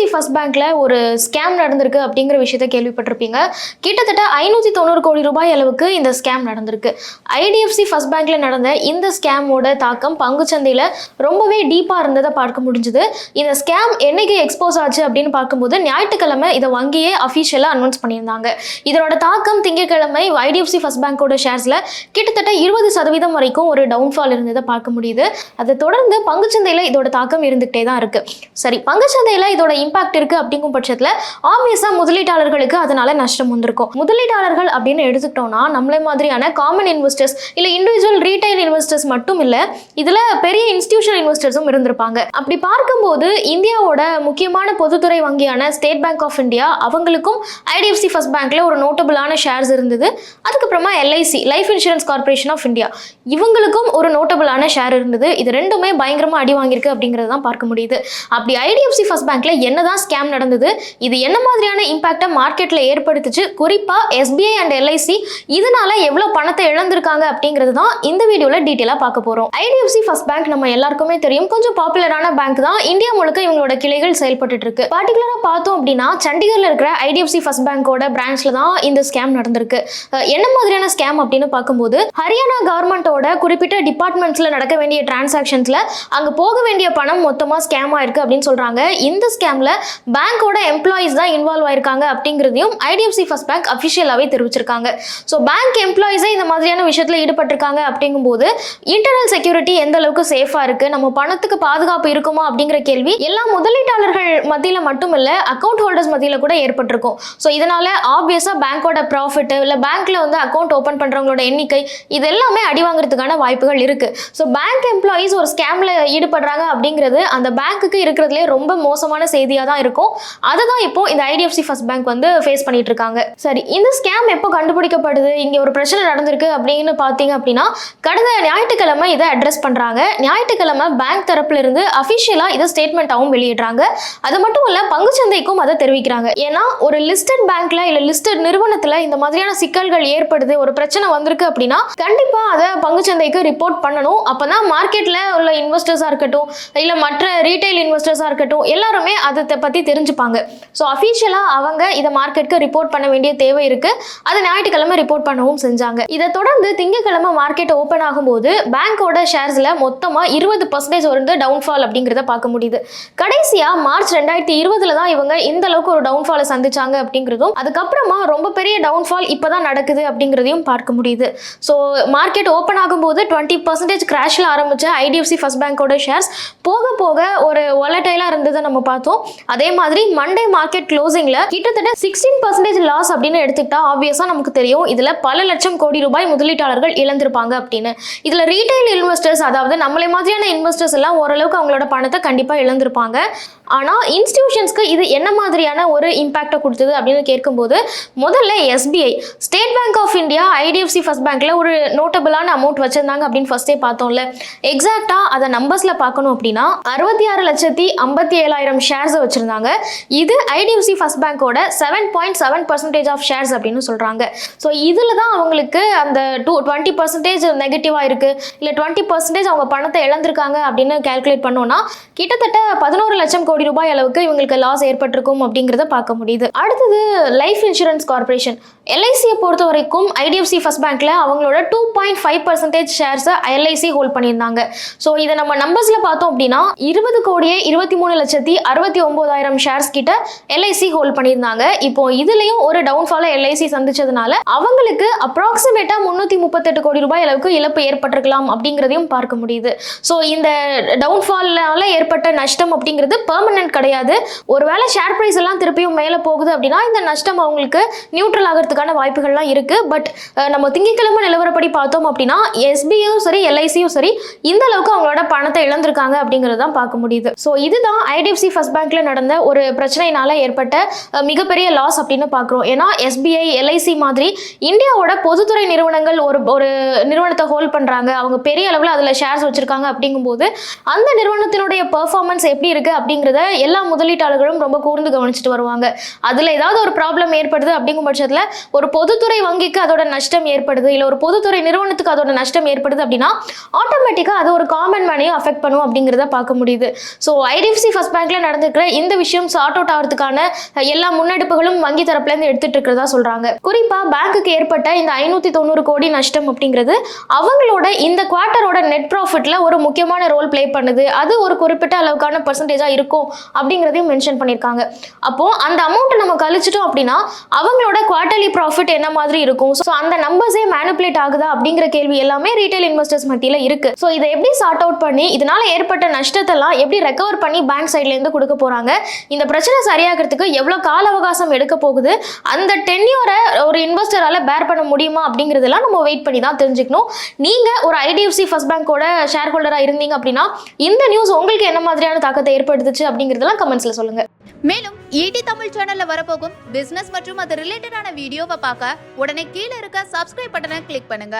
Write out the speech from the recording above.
IDFC First பேங்க்ல ஒரு scam நடந்திருக்கு அப்படிங்கிற விஷயத்தை கேள்விப்பட்டிருப்பீங்க. கிட்டத்தட்ட 590 கோடி ரூபாய் அளவுக்கு இந்த ஸ்கேம் நடந்திருக்கு. ஐடிஎஃப்சி ஃபர்ஸ்ட் பேங்க்ல நடந்த இந்த ஸ்கேமோட தாக்கம் பங்குச்சந்தையில ரொம்பவே டீப்பா இருந்ததை பார்க்க முடிஞ்சுது. இந்த ஸ்கேம் என்னைக்கு எக்ஸ்போஸ் ஆச்சு அப்படின்னு பார்க்கும்போது ஞாயிற்றுக்கிழமை இதை வங்கியே அஃபிஷியலா அனௌன்ஸ் பண்ணியிருந்தாங்க. இதனோட தாக்கம் திங்கட்கிழமை ஐடிஎஃப்சி ஃபர்ஸ்ட் பேங்கோட ஷேர்ஸ்ல கிட்டத்தட்ட 20% வரைக்கும் ஒரு டவுன்ஃபால் இருந்ததை பார்க்க முடியுது. அதை தொடர்ந்து பங்குச்சந்தையில இதோட தாக்கம் இருந்துகிட்டே தான் இருக்கு. சரி, பங்குச்சந்தையில இதோட இம்பாக்ட் இருக்கு அப்படிங்கும் பட்சத்துல ஆப்வியஸா முதலீட்டாளர்களுக்கு அதனால நஷ்டம் வந்திருக்கும். முதலீட்டாளர்கள் அப்படின்னு எடுத்துக்கிட்டோம்னா நம்மளே மாதிரியான காமன் இன்வெஸ்டர்ஸ் இல்ல இண்டிவிஜுவல் ரீட்டைல் இன்வெஸ்டர்ஸ் மட்டும் இல்ல, இதுல பெரிய இன்ஸ்டிடியூஷனல் இன்வெஸ்டர்ஸும் இருந்திருப்பாங்க. அப்படி பார்க்கும்போது இந்தியாவோட முக்கியமான பொதுத்துறை வங்கியான ஸ்டேட் பேங்க் ஆஃப் இந்தியா அவங்களுக்கும் ஐடிஎஃப்சி ஃபர்ஸ்ட் பேங்க்ல ஒரு நோட்டபிளான ஷேர்ஸ் இருந்தது. அதுக்கப்புறமா LIC Life Insurance Corporation of India இவங்களுக்கும் ஒரு நோட்டபிளான ஷேர் இருந்தது. இது ரெண்டுமே பயங்கரமா அடி வாங்கியிருக்கு அப்படிங்கிறது தான் பார்க்க முடியுது. அப்படி ஐடிஎஃப்சி ஃபர்ஸ்ட் பேங்க்ல என்னதான் ஸ்கேம் நடந்தது, இது என்ன மாதிரியான இம்பாக்டை மார்க்கெட்ல ஏற்படுத்துச்சு, குறிப்பா எஸ்பிஐ அண்ட் எல்ஐசி இதனால எவ்வளவு பணத்தை இழந்திருக்காங்க அப்படிங்கிறது தான் இந்த வீடியோல டீட்டெயிலா பார்க்க போறோம். ஐடிஎஃப்சி ஃபர்ஸ்ட் பேங்க் நம்ம எல்லாருக்குமே தெரியும், கொஞ்சம் பாப்புலரான பேங்க் தான். இந்தியா முழுக்க இவங்களோட கிளைகள் செயல்பட்டு இருக்கு. பர்டிகுலரா பார்த்தோம் அப்படின்னா சண்டிகர்ல இருக்கிற ஐடிஎஃப்சி ஃபர்ஸ்ட் பேங்கோட பிரான்ச்ல தான் இந்த ஸ்கேம் நடந்திருக்கு. என்ன மாதிரியான ஸ்கேம் அப்படின்னு பார்க்கும்போது ஹரியானா கவர்மெண்டோட குறிப்பிட்ட டிபார்ட்மெண்ட்ஸ்ல நடக்க வேண்டிய டிரான்சாக்ஷன்ஸ்ல அங்க போக வேண்டிய பணம் மொத்தமா ஸ்கேம் ஆயிருக்கு அப்படின்னு சொல்றாங்க. இந்த ஸ்கேம்ல பேங்கோட எம்ப்ளாயிஸ் தான் இன்வால்வ் ஆயிருக்காங்க அப்படிங்கிறதையும் ஐடிஎஃப்சி ஃபர்ஸ்ட் பேங்க் அபிஷியலாவே தெரிவிச்சிருக்காங்க. ஸோ பேங்க் எம்ப்ளாயிஸே இந்த மாதிரியான விஷயத்துல ஈடுபட்டிருக்காங்க அப்படிங்கும்போது இன்டர்னல் செக்யூரிட்டி எந்த அளவுக்கு சேஃபா இருக்கு, நம்ம பணத்துக்கு பாதுகாப்பு இருக்குமா அப்படிங்கிற கேள்வி எல்லா முதலீட்டாளர்கள் மத்தியில மட்டும் இல்ல அக்கௌண்ட் ஹோல்டர்ஸ் மத்தியில கூட ஏற்பட்டிருக்கும். ஸோ இதனால ஆப்வியஸா பேங்கோட ப்ராஃபிட் இல்ல பேங்க்ல வந்து அக்கௌண்ட் ஓபன் பண்றவங்களோட எண்ணிக்கை இது எல்லாமே அடி வாங்குறதுக்கான வாய்ப்புகள் இருக்கு. ஸோ பேங்க் எம்ப்ளாயிஸ் ஒரு ஸ்கேம்ல ஈடுபடுறாங்க அப்படிங்கிறது அந்த பேங்க்குக்கு இருக்கிறதுலே ரொம்ப மோசமான செய்தியா தான் இருக்கும். அதை தான் இப்போ இந்த ஐடிஎஃப்சி ஃபர்ஸ்ட் பேங்க் வந்து ஃபேஸ் பண்ணிட்டு இருக்காங்க. சரி, இந்த ஸ்கேம் எப்போ கண்டுபிடிக்கப்படுது, இங்க ஒரு பிரச்சனை நடந்திருக்கு அப்படின்னு பாத்தீங்க அப்படின்னா கடந்த ஞாயிற்றுக்கிழமை இதை அட்ரஸ் பண்றாங்க. ஞாயிற்றுக்கிழமை பேங்க் தரப்புல இருந்து அபிஷியலா இதை ஸ்டேட்மெண்டாவும் வெளியிடுறாங்க. அது மட்டும் இல்ல பங்குச்சந்தைக்கும் அதை தெரிவிக்கிறாங்க. ஏன்னா ஒரு லிஸ்டட் பேங்க்ல இல்ல லிஸ்டட் நிறுவனத்துல இந்த மாதிரியான சிக்கல்கள் ஏற்படுது, ஒரு பிரச்சனை வந்திருக்கு அப்படின்னா கண்டிப்பா அதை பங்குச்சந்தைக்கு ரிப்போர்ட் பண்ணணும். அப்பதான் மார்க்கெட்ல உள்ள இன்வெஸ்டர்ஸா இருக்கட்டும் இல்ல மற்ற ரீட்டைல் இன்வெஸ்டர்ஸா இருக்கட்டும் எல்லாருமே அதை பத்தி தெரிஞ்சுப்பாங்க. ஸோ அஃபிஷியலா அவங்க இதை மார்க்கெட்டுக்கு ரிப்போர்ட் பண்ண வேண்டிய தேவை இருக்கு. அதை ஞாயிற்றுக்கிழமை ரிப்போர்ட் பண்ணவும் செஞ்சாங்க. இதை தொடர்ந்து திங்கட்கிழமை மார்க்கெட் ஓபன் ஆகும்போது பேங்கோட ஷேர்ஸ்ல மொத்தமா 20% வந்து டவுன்ஃபால் அப்படிங்கிறத பார்க்க முடியுது. கடைசியா மார்ச் 2020 தான் இவங்க இந்த அளவுக்கு ஒரு டவுன்ஃபாலை சந்திச்சாங்க அப்படிங்கிறதும் அதுக்கப்புறமா ரொம்ப பெரிய டவுன்ஃபால் இப்பதான் நடக்குது அப்படிங்கிறதையும் பார்க்க முடியுது. ஸோ மார்க்கெட் ஓபன் ஆகும்போது 20% கிராஷ்ல ஆரம்பிச்ச ஐடிஎஃப்சி ஃபர்ஸ்ட் பேங்கோட ஷேர்ஸ் போக போக ஒரு வாலடைலா இருந்ததை நம்ம பார்த்தோம். அதே மாதிரி மண்டே மார்க்கெட் க்ளோசிங்ல கிட்டத்தட்ட 16% லாஸ் அப்படின்னு எடுத்துக்கிட்டா ஆப்வியஸா நமக்கு தெரியும் இதுல பல லட்சம் கோடி ரூபாய் முதலீட்டாளர்கள் இழந்திருப்பாங்க அப்படின்னு. இதுல ரீட்டைல் இன்வெஸ்டர்ஸ் அதாவது நம்மளே மாதிரியான இன்வெஸ்டர்ஸ் எல்லாம் ஓரளவுக்கு அவங்களோட பணத்தை கண்டிப்பா இழந்திருப்பாங்க. ஆனா இன்ஸ்டிடியூஷன்ஸ்க்கு இது என்ன மாதிரியான ஒரு இம்பாக்டை கொடுத்தது அப்படின்னு கேட்கும்போது முதல்ல SBI State Bank of India IDFC First பேங்க்ல ஒரு நோட்டபிளான அமௌண்ட் வச்சிருந்தாங்க அப்படின்னு ஃபர்ஸ்டே பார்த்தோம்ல. எக்ஸாக்டா அதை நம்பர்ஸ்ல பார்க்கணும் அப்படின்னா 66,57,000 ஷேர்ஸ் வச்சிருந்தாங்க. இது ஐடிஎஃப்சி ஃபர்ஸ்ட் பேங்கோட 7.7% ஆஃப் ஷேர்ஸ் அப்படின்னு சொல்றாங்க. ஸோ இதுல தான் அவங்களுக்கு அந்த 20% நெகட்டிவா இருக்கு இல்ல 20% அவங்க பணத்தை இழந்திருக்காங்க அப்படின்னு கால்குலேட் பண்ணோம்னா கிட்டத்தட்ட 11 லட்சம் கோடி ரூபாய் அளவுக்கு இவங்களுக்கு லாஸ் ஏற்பட்டிருக்கும் அப்படிங்கிறத பார்க்க முடியுது. அடுத்தது லைஃப் இன்சூரன்ஸ் கார்பரேஷன் எல்ஐசியை பொறுத்த வரைக்கும் ஐடிஎஃப்சி ஃபர்ஸ்ட் பேங்க்ல அவங்களோட 2.5% ஷேர்ஸை எல்ஐசி ஹோல்ட் பண்ணியிருந்தாங்க. ஸோ இதை நம்ம நம்பர்ஸ்ல பார்த்தோம் அப்படின்னா 20,23,69,000 ஷேர்ஸ் கிட்ட எல்ஐசி ஹோல்ட் பண்ணியிருந்தாங்க. இப்போ இதுலயும் ஒரு டவுன்ஃபால எல்ஐசி சந்திச்சதுனால அவங்களுக்கு அப்ராக்சிமேட்டா 338 கோடி ரூபாய் அளவுக்கு இழப்பு ஏற்பட்டிருக்கலாம் அப்படிங்கிறதையும் பார்க்க முடியுது. ஸோ இந்த டவுன்ஃபால்னால ஏற்பட்ட நஷ்டம் அப்படிங்கிறது பெர்மனன்ட் கிடையாது. ஒருவேளை ஷேர் பிரைஸ் எல்லாம் திருப்பியும் மேலே போகுது அப்படின்னா இந்த நஷ்டம் அவங்களுக்கு நியூட்ரல் ஆகிறதுக்கான வாய்ப்புகள்லாம் இருக்கு. பட் நம்ம திங்கட்கிழமை நிலவரப்படி பார்த்தோம் அப்படின்னா எஸ்பியும் சரி எல்ஐசியும் சரி இந்த அளவுக்கு அவங்களோட பணத்தை இழந்திருக்காங்க அப்படிங்கிறது தான் பார்க்க முடியுது. ஸோ இதுதான் ஐடிஎஃப்சி ஃபர்ஸ்ட் பேங்க்ல நடந்த ஒரு பிரச்சனையினால ஏற்பட்ட மிகப்பெரிய லாஸ் அப்படின்னு பார்க்குறோம். ஏன்னா எஸ்பிஐ எல்ஐசி மாதிரி இந்தியாவோட பொதுத்துறை நிறுவனங்கள் ஒரு நிறுவனத்தை ஹோல்ட் பண்றாங்க, அவங்க பெரிய அளவில் அதில் ஷேர்ஸ் வச்சிருக்காங்க அப்படிங்கும்போது அந்த நிறுவனத்தினுடைய பெர்ஃபார்மன்ஸ் எப்படி இருக்கு அப்படிங்கிறத எல்லா முதலீட்டாளர்களும் ரொம்ப கூர்ந்து கவனிச்சுட்டு வருவாங்க. அதுல ஏதாவது ஒரு ப்ராப்ளம் ஏற்படுது அப்படிங்கும் பட்சத்துல ஒரு பொதுத்துறை வங்கிக்கு அதோட நஷ்டம் ஏற்படுது, இல்ல ஒரு பொதுத்துறை நிறுவனத்துக்கு அதோட நஷ்டம் ஏற்படுது அப்படின்னா ஆட்டோமேட்டிக்கா அது ஒரு காமன் மேனையும் அஃபெக்ட் பண்ணும் அப்படிங்கிறத பார்க்க முடியுது. ஸோ ஐடிஎஃப்சி ஃபர்ஸ்ட் பேங்க்ல நடந்திருக்கிற இந்த விஷயம் சார்ட் அவுட் ஆகிறதுக்கான எல்லா முன்னெடுப்புகளும் வங்கி தரப்புல இருந்து எடுத்துட்டு இருக்கிறதா சொல்றாங்க. குறிப்பா பேங்க்குக்கு ஏற்பட்ட இந்த 590 கோடி நஷ்டம் அப்படிங்கிறது அவங்களோட இந்த குவார்ட்டரோட நெட் ப்ராஃபிட்ல ஒரு முக்கியமான ரோல் பிளே பண்ணுது. அது ஒரு குறிப்பிட்ட அளவுக்கான பர்சன்டேஜா இருக்கும் அப்படிங்கிறதையும் மென்ஷன் பண்ணியிருக்காங்க. அப்போ அந்த அமௌண்ட் நம்ம கழிச்சிட்டோம் அப்படின்னா அவங்களோட குவார்ட்டர்லி ப்ராஃபிட் என்ன மாதிரி இருக்கும், ஸோ அந்த நம்பர்ஸே மேனிபுலேட் ஆகுதா அப்படிங்கிற கேள்வி எல்லாமே ரீட்டைல் இன்வெஸ்டர்ஸ் மத்தியில இருக்கு. ஸோ இதை எப்படி சார்ட் அவுட் பண்ணி இதனால ஏற்பட்ட நஷ்டத்தெல்லாம் எப்படி ரெக்கவர் பண்ணி பேங்க் சைட்ல இருந்து கொடுக்க போறாங்க, இந்த பிரச்சனை சரியாகிறதுக்கு எவ்வளவு கால அவகாசம் எடுக்க போகுது, அந்த டென்யூரை ஒரு இன்வெஸ்டரால பேர் பண்ண முடியுமா அப்படிங்கிறதெல்லாம் நம்ம வெயிட் பண்ணி தான் தெரிஞ்சுக்கணும். நீங்க ஒரு ஐடிஎஃப்சி ஃபர்ஸ்ட் பேங்கோட ஷேர் ஹோல்டரா இருந்தீங்க அப்படின்னா இந்த நியூஸ் உங்களுக்கு என்ன மாதிரியான தாக்கத்தை ஏற்படுத்துச்சு அப்படிங்கிறதெல்லாம் கமெண்ட்ஸ்ல சொல்லுங்க. மேலும் ஈடி தமிழ் சேனல்ல வரப்போகும் பிசினஸ் மற்றும் அது ரிலேட்டடான வீடியோவை பார்க்க உடனே கீழே இருக்க சப்ஸ்கிரைப் பட்டனை கிளிக் பண்ணுங்க.